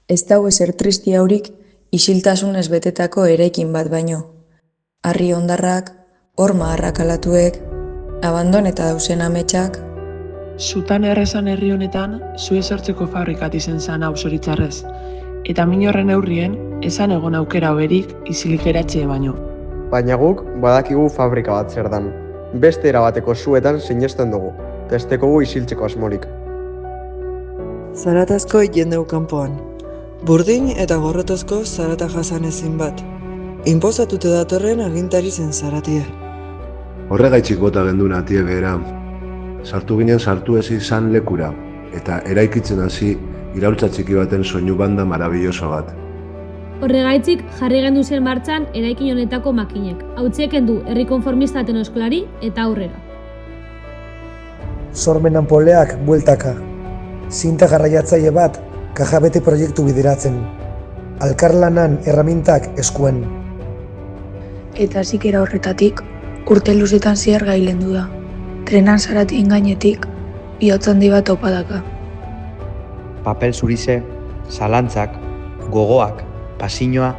Ez dau ezer tristiaurik isiltasunez betetako eraikin bat baino. Harri hondarrak, horma arrakalatuek, abandoneta dausen ametsak. Zutan errezan herri honetan, zu esortzeko fabrikat izen zan hau zoritzarrez. Eta min horren aurrien, esan egon aukera hoberik isilik geratxe baino. Baina guk badakigu fabrika bat zer dan. Beste erabateko zuetan sinesten dugu, testekogu isiltzeko asmorik. Zaratazko jendeu kanpoan. Burdin eta gorrotozko zarata jasan ezin bat. Inpozatute datorren agintari zen zaratia. Horregaitzik bota gendun atie behera. Sartu ginen sartu ez izan lekura, eta eraikitzen hasi iraultza txiki baten soinu banda marabilloso bat. Horregaitzik jarri gendu zen martxan eraikin honetako makinek. Hautsieken du herri konformistaten oskolari eta aurrera. Sormenan poleak bueltaka. Zinta garraiatzaile bat kajabete proiektu bideratzen. Alkarlanan erramintak eskuen. Eta zikera horretatik, urte luzetan zehar gailendu da. Trenan zaratien gainetik, bihotz handi bat opadaka. Papel zurize, zalantzak, gogoak, pasinoa,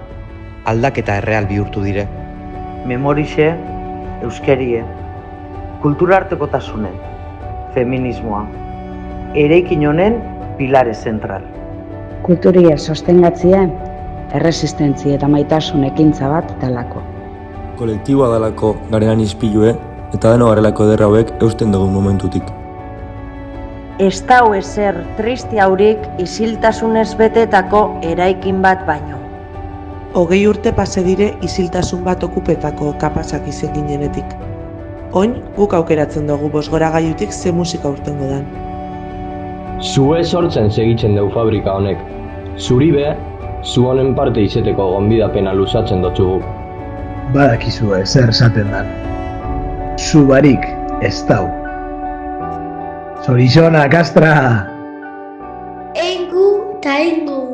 aldaketa erreal bihurtu dire. Memorixe, euskerie, kulturartekotasune, feminismoa, eraikin honen pilare zentral. Kulturia sostengatzea, erresistentzia eta maitasun ekintza bat dalako. Kolektiboa dalako garenan izpilue eta deno garelako ederra hauek eusten dugun momentutik. Ez dau ezer tristiaurik isiltasunez betetako eraikin bat baino. 20 urte pase dire isiltasun bat okupetako kapasak izen ginenetik. Oin, guk aukeratzen dugu bosgoragailutik ze musika urtengo dan. Zue sortzen segitzen dugu fabrika honek. Zuri be, zu honen parte izeteko gonbidapena luzatzen dotzugu. Badakizue zer esaten dan. Zu barik ez dau. Zorizona, Kastra! Engu ta engu.